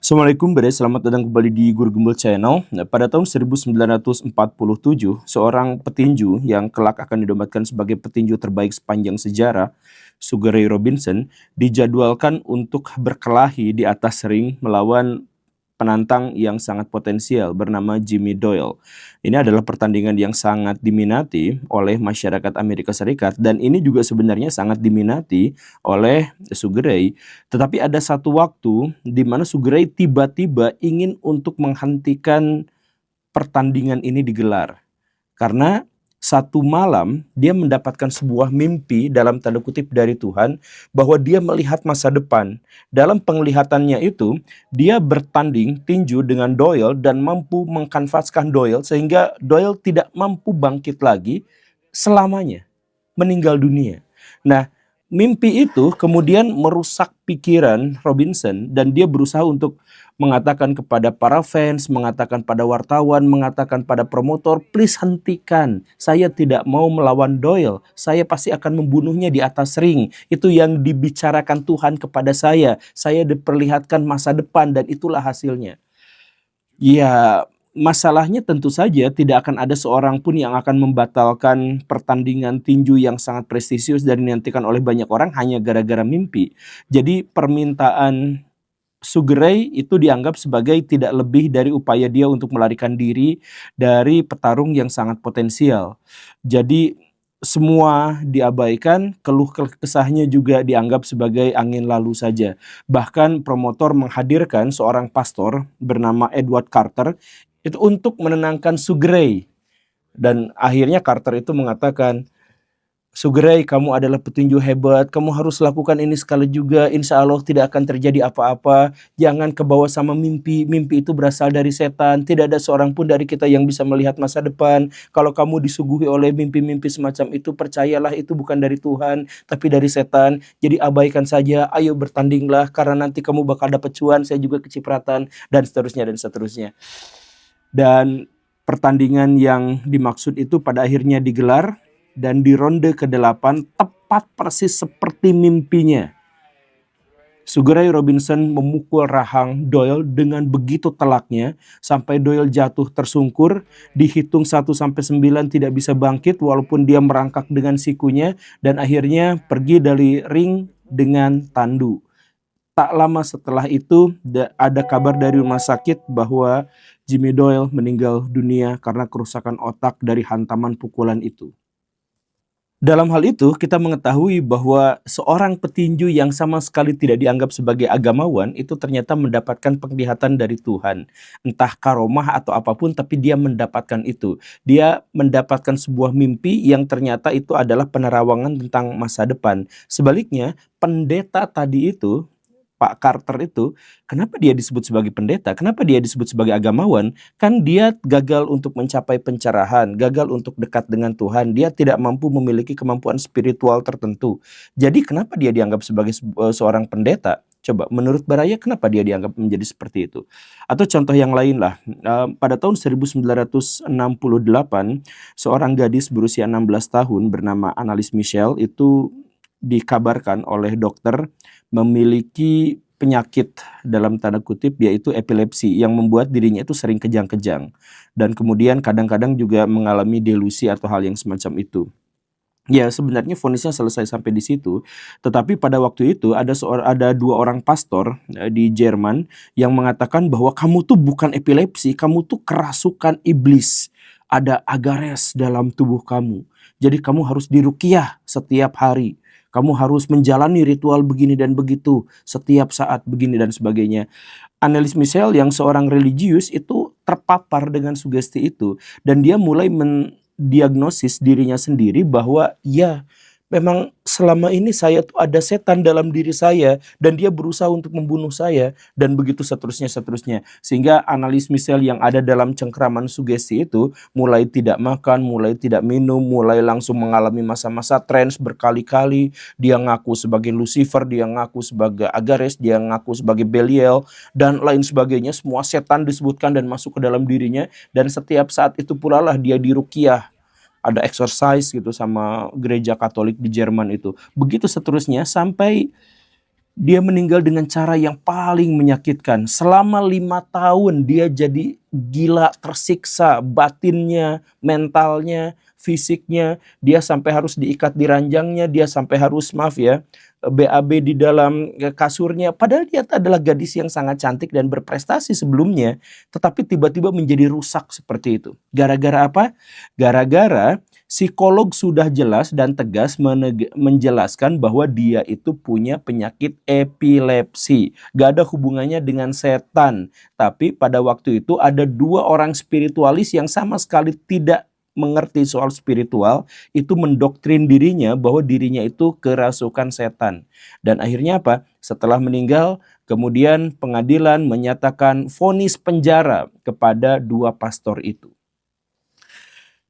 Assalamualaikum Bre, selamat datang kembali di Guru Gembel Channel. Nah, pada tahun 1947, seorang petinju yang kelak akan didobatkan sebagai petinju terbaik sepanjang sejarah, Sugar Ray Robinson, dijadwalkan untuk berkelahi di atas ring melawan penantang yang sangat potensial bernama Jimmy Doyle. Ini adalah pertandingan yang sangat diminati oleh masyarakat Amerika Serikat dan ini juga sebenarnya sangat diminati oleh Sugar Ray. Tetapi ada satu waktu di mana Sugar Ray tiba-tiba ingin untuk menghentikan pertandingan ini digelar. Karena satu malam dia mendapatkan sebuah mimpi dalam tanda kutip dari Tuhan bahwa dia melihat masa depan. Dalam penglihatannya itu, dia bertanding tinju dengan Doyle dan mampu mengkanvaskan Doyle sehingga Doyle tidak mampu bangkit lagi selamanya, meninggal dunia. Nah, mimpi itu kemudian merusak pikiran Robinson dan dia berusaha untuk mengatakan kepada para fans, mengatakan pada wartawan, mengatakan pada promotor, please hentikan. Saya tidak mau melawan Doyle. Saya pasti akan membunuhnya di atas ring. Itu yang dibicarakan Tuhan kepada saya. Saya diperlihatkan masa depan dan itulah hasilnya. Ya, masalahnya tentu saja tidak akan ada seorang pun yang akan membatalkan pertandingan tinju yang sangat prestisius dan dinantikan oleh banyak orang hanya gara-gara mimpi. Jadi permintaan Sugar Ray itu dianggap sebagai tidak lebih dari upaya dia untuk melarikan diri dari petarung yang sangat potensial. Jadi semua diabaikan, keluh kesahnya juga dianggap sebagai angin lalu saja. Bahkan promotor menghadirkan seorang pastor bernama Edward Carter itu untuk menenangkan Sugar Ray. Dan akhirnya Carter itu mengatakan, Sugar Ray, kamu adalah petinju hebat, kamu harus lakukan ini sekali juga, insya Allah tidak akan terjadi apa-apa, jangan kebawa sama mimpi, mimpi itu berasal dari setan, tidak ada seorang pun dari kita yang bisa melihat masa depan, kalau kamu disuguhi oleh mimpi-mimpi semacam itu, percayalah itu bukan dari Tuhan, tapi dari setan, jadi abaikan saja, ayo bertandinglah, karena nanti kamu bakal dapat cuan, saya juga kecipratan, dan seterusnya, dan seterusnya. Dan pertandingan yang dimaksud itu pada akhirnya digelar, dan di ronde ke-8 tepat persis seperti mimpinya. Sugar Ray Robinson memukul rahang Doyle dengan begitu telaknya sampai Doyle jatuh tersungkur, dihitung 1-9 tidak bisa bangkit walaupun dia merangkak dengan sikunya dan akhirnya pergi dari ring dengan tandu. Tak lama setelah itu ada kabar dari rumah sakit bahwa Jimmy Doyle meninggal dunia karena kerusakan otak dari hantaman pukulan itu. Dalam hal itu, kita mengetahui bahwa seorang petinju yang sama sekali tidak dianggap sebagai agamawan itu ternyata mendapatkan penglihatan dari Tuhan. Entah karomah atau apapun, tapi dia mendapatkan itu. Dia mendapatkan sebuah mimpi yang ternyata itu adalah penerawangan tentang masa depan. Sebaliknya, pendeta tadi itu, Pak Carter itu, kenapa dia disebut sebagai pendeta? Kenapa dia disebut sebagai agamawan? Kan dia gagal untuk mencapai pencerahan, gagal untuk dekat dengan Tuhan. Dia tidak mampu memiliki kemampuan spiritual tertentu. Jadi kenapa dia dianggap sebagai seorang pendeta? Coba, menurut Baraya kenapa dia dianggap menjadi seperti itu? Atau contoh yang lain lah, pada tahun 1968, seorang gadis berusia 16 tahun bernama Annalise Michel itu dikabarkan oleh dokter memiliki penyakit dalam tanda kutip yaitu epilepsi yang membuat dirinya itu sering kejang-kejang dan kemudian kadang-kadang juga mengalami delusi atau hal yang semacam itu. Ya sebenarnya vonisnya selesai sampai di situ, tetapi pada waktu itu ada dua orang pastor di Jerman yang mengatakan bahwa kamu tuh bukan epilepsi, kamu tuh kerasukan iblis. Ada agares dalam tubuh kamu. Jadi kamu harus diruqyah setiap hari. Kamu harus menjalani ritual begini dan begitu setiap saat begini dan sebagainya. Annelies Michel yang seorang religius itu terpapar dengan sugesti itu dan dia mulai mendiagnosis dirinya sendiri bahwa ya memang selama ini saya tuh ada setan dalam diri saya dan dia berusaha untuk membunuh saya dan begitu seterusnya. Sehingga Annelies Michel yang ada dalam cengkraman sugesti itu mulai tidak makan, mulai tidak minum, mulai langsung mengalami masa-masa trance berkali-kali. Dia ngaku sebagai Lucifer, dia ngaku sebagai Agares, dia ngaku sebagai Belial dan lain sebagainya. Semua setan disebutkan dan masuk ke dalam dirinya dan setiap saat itu pula lah dia diruqyah. Ada exercise gitu sama gereja Katolik di Jerman itu. Begitu seterusnya sampai Dia meninggal dengan cara yang paling menyakitkan. Selama 5 tahun dia jadi gila, tersiksa, batinnya, mentalnya, fisiknya. Dia sampai harus diikat di ranjangnya, dia sampai harus, maaf ya, BAB di dalam kasurnya. Padahal dia adalah gadis yang sangat cantik dan berprestasi sebelumnya. Tetapi tiba-tiba menjadi rusak seperti itu. Gara-gara apa? Gara-gara psikolog sudah jelas dan tegas menjelaskan bahwa dia itu punya penyakit epilepsi. Gak ada hubungannya dengan setan. Tapi pada waktu itu ada 2 orang spiritualis yang sama sekali tidak mengerti soal spiritual, itu mendoktrin dirinya bahwa dirinya itu kerasukan setan. Dan akhirnya apa? Setelah meninggal, kemudian pengadilan menyatakan vonis penjara kepada 2 pastor itu.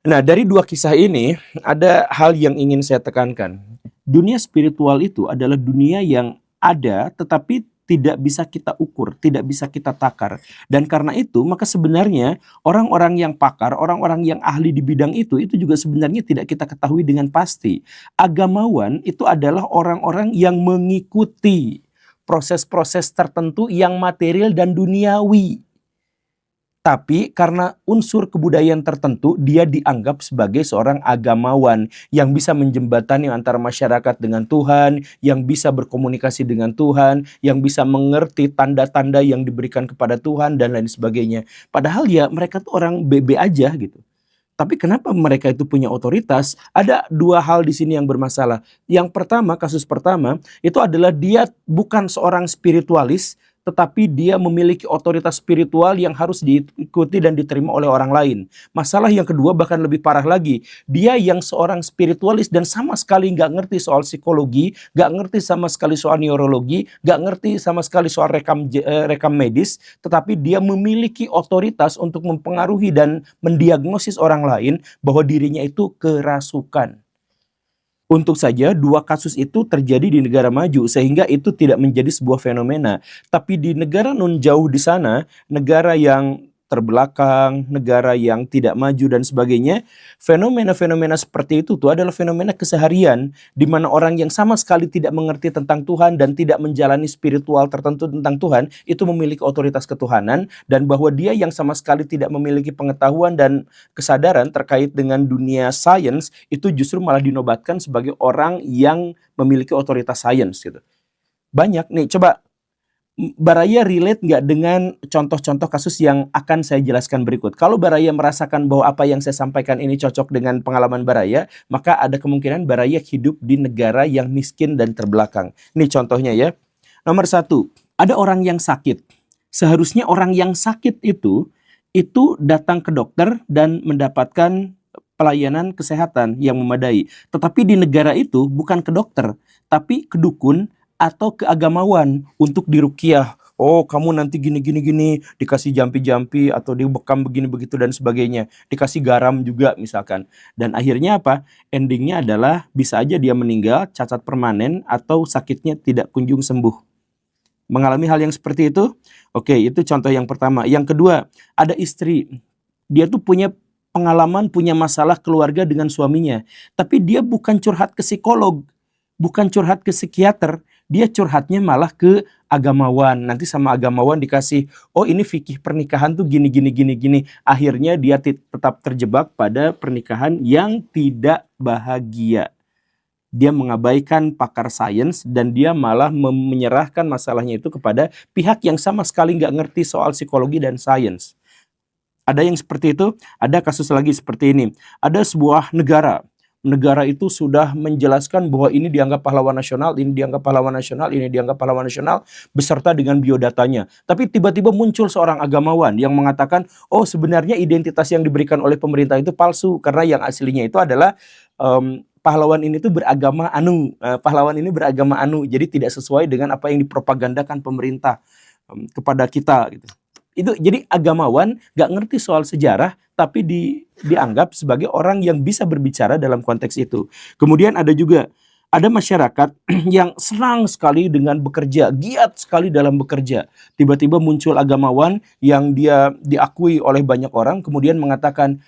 Nah, dari 2 kisah ini, ada hal yang ingin saya tekankan. Dunia spiritual itu adalah dunia yang ada, tetapi tidak bisa kita ukur, tidak bisa kita takar. Dan karena itu, maka sebenarnya orang-orang yang pakar, orang-orang yang ahli di bidang itu juga sebenarnya tidak kita ketahui dengan pasti. Agamawan itu adalah orang-orang yang mengikuti proses-proses tertentu yang material dan duniawi. Tapi karena unsur kebudayaan tertentu, dia dianggap sebagai seorang agamawan yang bisa menjembatani antara masyarakat dengan Tuhan, yang bisa berkomunikasi dengan Tuhan, yang bisa mengerti tanda-tanda yang diberikan kepada Tuhan, dan lain sebagainya. Padahal ya mereka tuh orang bebe aja gitu. Tapi kenapa mereka itu punya otoritas? Ada 2 hal di sini yang bermasalah. Yang pertama, kasus pertama, itu adalah dia bukan seorang spiritualis, tetapi dia memiliki otoritas spiritual yang harus diikuti dan diterima oleh orang lain. Masalah yang kedua bahkan lebih parah lagi. Dia yang seorang spiritualis dan sama sekali nggak ngerti soal psikologi, nggak ngerti sama sekali soal neurologi, nggak ngerti sama sekali soal rekam medis, tetapi dia memiliki otoritas untuk mempengaruhi dan mendiagnosis orang lain bahwa dirinya itu kerasukan. Untuk saja 2 kasus itu terjadi di negara maju sehingga itu tidak menjadi sebuah fenomena. Tapi di negara non jauh di sana, negara yang terbelakang, negara yang tidak maju dan sebagainya, fenomena-fenomena seperti itu tuh adalah fenomena keseharian di mana orang yang sama sekali tidak mengerti tentang Tuhan dan tidak menjalani spiritual tertentu tentang Tuhan itu memiliki otoritas ketuhanan, dan bahwa dia yang sama sekali tidak memiliki pengetahuan dan kesadaran terkait dengan dunia sains itu justru malah dinobatkan sebagai orang yang memiliki otoritas sains gitu. Banyak nih, coba Baraya relate nggak dengan contoh-contoh kasus yang akan saya jelaskan berikut? Kalau Baraya merasakan bahwa apa yang saya sampaikan ini cocok dengan pengalaman Baraya, maka ada kemungkinan Baraya hidup di negara yang miskin dan terbelakang. Ini contohnya ya. Nomor 1, ada orang yang sakit. Seharusnya orang yang sakit itu datang ke dokter dan mendapatkan pelayanan kesehatan yang memadai. Tetapi di negara itu bukan ke dokter, tapi ke dukun atau keagamawan untuk diruqyah. Oh, kamu nanti gini, dikasih jampi-jampi atau dibekam begini begitu dan sebagainya. Dikasih garam juga misalkan. Dan akhirnya apa? Endingnya adalah bisa aja dia meninggal, cacat permanen, atau sakitnya tidak kunjung sembuh. Mengalami hal yang seperti itu? Oke, itu contoh yang pertama. Yang kedua, ada istri. Dia tuh punya pengalaman, punya masalah keluarga dengan suaminya. Tapi dia bukan curhat ke psikolog, bukan curhat ke psikiater. Dia curhatnya malah ke agamawan. Nanti sama agamawan dikasih, oh ini fikih pernikahan tuh gini. Akhirnya dia tetap terjebak pada pernikahan yang tidak bahagia. Dia mengabaikan pakar sains dan dia malah menyerahkan masalahnya itu kepada pihak yang sama sekali nggak ngerti soal psikologi dan sains. Ada yang seperti itu, ada kasus lagi seperti ini. Ada sebuah negara itu sudah menjelaskan bahwa ini dianggap pahlawan nasional, ini dianggap pahlawan nasional, ini dianggap pahlawan nasional, beserta dengan biodatanya. Tapi tiba-tiba muncul seorang agamawan yang mengatakan, oh sebenarnya identitas yang diberikan oleh pemerintah itu palsu, karena yang aslinya itu adalah pahlawan ini tuh beragama anu, jadi tidak sesuai dengan apa yang dipropagandakan pemerintah kepada kita gitu. Itu jadi agamawan gak ngerti soal sejarah, tapi dianggap sebagai orang yang bisa berbicara dalam konteks itu. Kemudian ada masyarakat yang senang sekali dengan bekerja, giat sekali dalam bekerja. Tiba-tiba muncul agamawan yang dia diakui oleh banyak orang, kemudian mengatakan,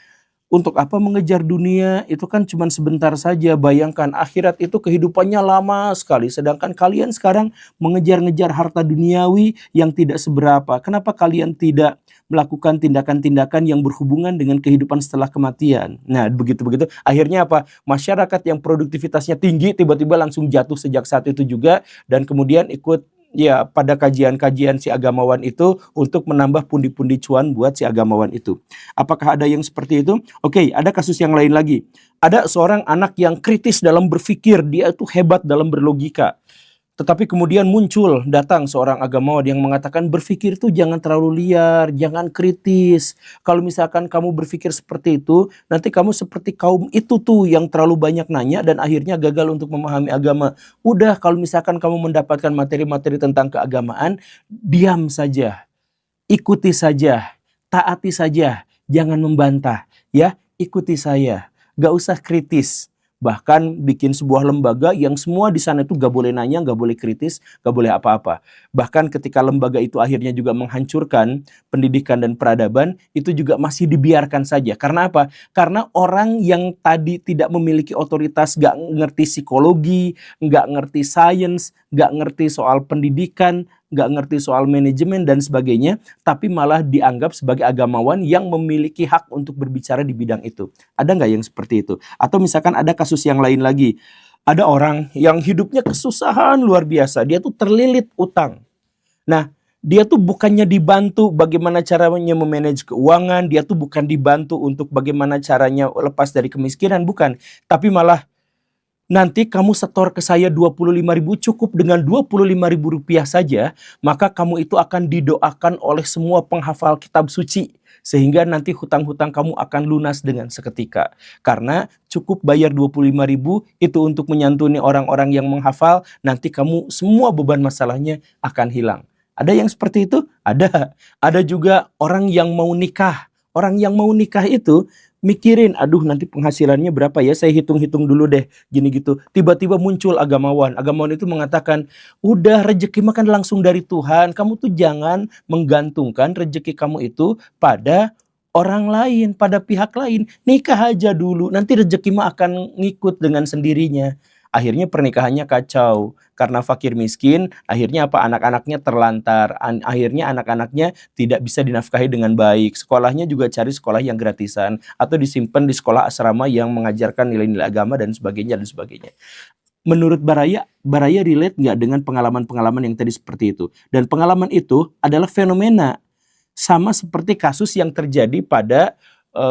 Untuk apa mengejar dunia? Itu kan cuma sebentar saja. Bayangkan akhirat itu kehidupannya lama sekali. Sedangkan kalian sekarang mengejar-ngejar harta duniawi yang tidak seberapa. Kenapa kalian tidak melakukan tindakan-tindakan yang berhubungan dengan kehidupan setelah kematian? Nah, begitu-begitu. Akhirnya apa? Masyarakat yang produktivitasnya tinggi tiba-tiba langsung jatuh sejak saat itu juga. Dan kemudian ikut ya pada kajian-kajian si agamawan itu untuk menambah pundi-pundi cuan buat si agamawan itu. Apakah ada yang seperti itu? Oke, ada kasus yang lain lagi. Ada seorang anak yang kritis dalam berpikir, dia itu hebat dalam berlogika. Tetapi kemudian datang seorang agamawan yang mengatakan berpikir itu jangan terlalu liar, jangan kritis. Kalau misalkan kamu berpikir seperti itu, nanti kamu seperti kaum itu tuh yang terlalu banyak nanya dan akhirnya gagal untuk memahami agama. Udah, kalau misalkan kamu mendapatkan materi-materi tentang keagamaan, diam saja, ikuti saja, taati saja, jangan membantah. Ya, ikuti saya, gak usah kritis. Bahkan bikin sebuah lembaga yang semua di sana itu gak boleh nanya, gak boleh kritis, gak boleh apa-apa. Bahkan ketika lembaga itu akhirnya juga menghancurkan pendidikan dan peradaban, itu juga masih dibiarkan saja. Karena apa? Karena orang yang tadi tidak memiliki otoritas, gak ngerti psikologi, gak ngerti sains, gak ngerti soal pendidikan, gak ngerti soal manajemen dan sebagainya, tapi malah dianggap sebagai agamawan yang memiliki hak untuk berbicara di bidang itu. Ada nggak yang seperti itu? Atau misalkan ada kasus yang lain lagi. Ada orang yang hidupnya kesusahan luar biasa. Dia tuh terlilit utang. Nah, dia tuh bukannya dibantu bagaimana caranya memanage keuangan. Dia tuh bukan dibantu untuk bagaimana caranya lepas dari kemiskinan. Bukan. Tapi malah nanti kamu setor ke saya 25.000, cukup dengan 25.000 rupiah saja, maka kamu itu akan didoakan oleh semua penghafal kitab suci. Sehingga nanti hutang-hutang kamu akan lunas dengan seketika. Karena cukup bayar 25.000 itu untuk menyantuni orang-orang yang menghafal, nanti kamu semua beban masalahnya akan hilang. Ada yang seperti itu? Ada. Ada juga orang yang mau nikah. Orang yang mau nikah itu mikirin, aduh nanti penghasilannya berapa ya, saya hitung-hitung dulu deh, gini gitu. Tiba-tiba muncul agamawan. Agamawan itu mengatakan, udah rezeki makan langsung dari Tuhan, kamu tuh jangan menggantungkan rezeki kamu itu pada orang lain, pada pihak lain. Nikah aja dulu, nanti rezeki mah akan ngikut dengan sendirinya. Akhirnya pernikahannya kacau. Karena fakir miskin, akhirnya apa? Anak-anaknya terlantar. Akhirnya anak-anaknya tidak bisa dinafkahi dengan baik. Sekolahnya juga cari sekolah yang gratisan. Atau disimpan di sekolah asrama yang mengajarkan nilai-nilai agama dan sebagainya dan sebagainya. Menurut Baraya relate nggak dengan pengalaman-pengalaman yang tadi seperti itu? Dan pengalaman itu adalah fenomena. Sama seperti kasus yang terjadi pada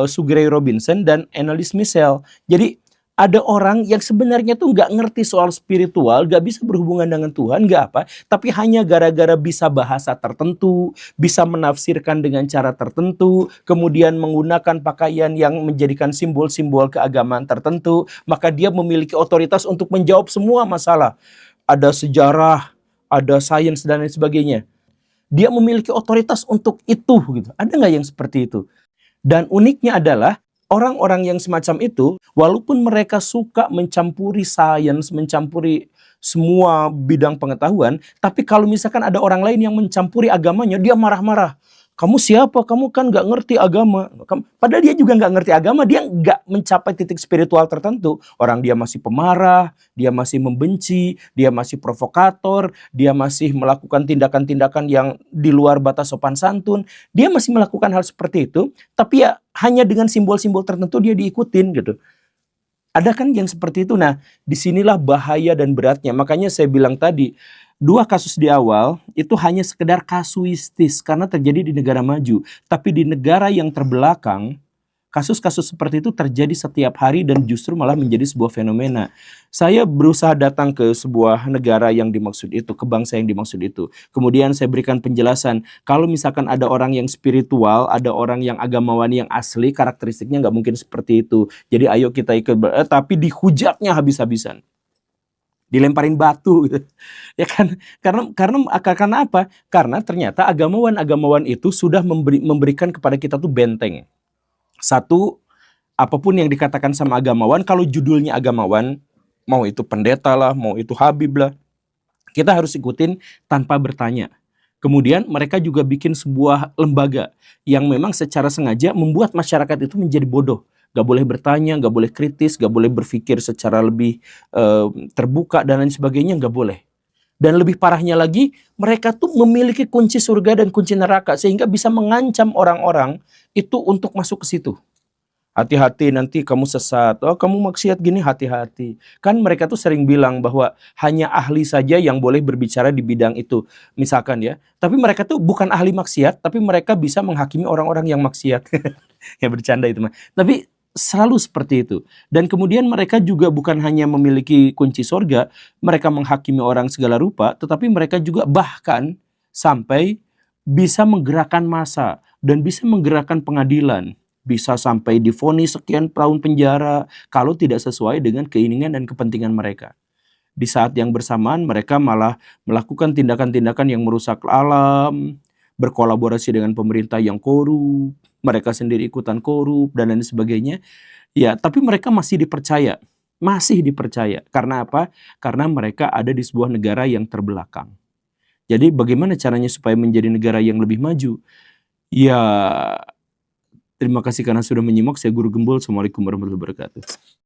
Sugray Robinson dan Annalise Michel. Jadi ada orang yang sebenarnya tuh nggak ngerti soal spiritual, nggak bisa berhubungan dengan Tuhan, nggak apa, tapi hanya gara-gara bisa bahasa tertentu, bisa menafsirkan dengan cara tertentu, kemudian menggunakan pakaian yang menjadikan simbol-simbol keagamaan tertentu, maka dia memiliki otoritas untuk menjawab semua masalah. Ada sejarah, ada sains dan lain sebagainya. Dia memiliki otoritas untuk itu, gitu. Ada nggak yang seperti itu? Dan uniknya adalah orang-orang yang semacam itu, walaupun mereka suka mencampuri sains, mencampuri semua bidang pengetahuan, tapi kalau misalkan ada orang lain yang mencampuri agamanya, dia marah-marah. Kamu siapa? Kamu kan nggak ngerti agama. Padahal dia juga nggak ngerti agama, dia nggak mencapai titik spiritual tertentu. Orang dia masih pemarah, dia masih membenci, dia masih provokator, dia masih melakukan tindakan-tindakan yang di luar batas sopan santun. Dia masih melakukan hal seperti itu, tapi ya hanya dengan simbol-simbol tertentu dia diikutin gitu. Ada kan yang seperti itu. Nah, disinilah bahaya dan beratnya. Makanya saya bilang tadi, dua kasus di awal itu hanya sekedar kasuistis karena terjadi di negara maju. Tapi di negara yang terbelakang, kasus-kasus seperti itu terjadi setiap hari dan justru malah menjadi sebuah fenomena. Saya berusaha datang ke sebuah negara yang dimaksud itu, ke bangsa yang dimaksud itu. Kemudian saya berikan penjelasan, kalau misalkan ada orang yang spiritual, ada orang yang agamawan yang asli, karakteristiknya nggak mungkin seperti itu. Jadi ayo kita ikut, tapi dihujatnya habis-habisan. Dilemparin batu gitu. Ya kan? Karena apa? Karena ternyata agamawan-agamawan itu sudah memberikan kepada kita tuh benteng. Satu, apapun yang dikatakan sama agamawan, kalau judulnya agamawan, mau itu pendeta lah, mau itu habib lah, kita harus ikutin tanpa bertanya. Kemudian mereka juga bikin sebuah lembaga yang memang secara sengaja membuat masyarakat itu menjadi bodoh. nggak boleh bertanya, nggak boleh kritis, nggak boleh berpikir secara lebih terbuka dan lain sebagainya, nggak boleh. Dan lebih parahnya lagi, mereka tuh memiliki kunci surga dan kunci neraka sehingga bisa mengancam orang-orang itu untuk masuk ke situ. Hati-hati nanti kamu sesat. Oh, kamu maksiat gini, hati-hati. Kan mereka tuh sering bilang bahwa hanya ahli saja yang boleh berbicara di bidang itu. Misalkan ya. Tapi mereka tuh bukan ahli maksiat, tapi mereka bisa menghakimi orang-orang yang maksiat. Ya bercanda itu mah. Tapi selalu seperti itu. Dan kemudian mereka juga bukan hanya memiliki kunci surga, mereka menghakimi orang segala rupa, tetapi mereka juga bahkan sampai bisa menggerakkan massa dan bisa menggerakkan pengadilan. Bisa sampai divonis sekian tahun penjara kalau tidak sesuai dengan keinginan dan kepentingan mereka. Di saat yang bersamaan mereka malah melakukan tindakan-tindakan yang merusak alam, berkolaborasi dengan pemerintah yang korup, mereka sendiri ikutan korup dan lain sebagainya. Ya, tapi mereka masih dipercaya. Masih dipercaya. Karena apa? Karena mereka ada di sebuah negara yang terbelakang. Jadi bagaimana caranya supaya menjadi negara yang lebih maju? Ya, terima kasih karena sudah menyimak. Saya Guru Gembul. Assalamualaikum warahmatullahi wabarakatuh.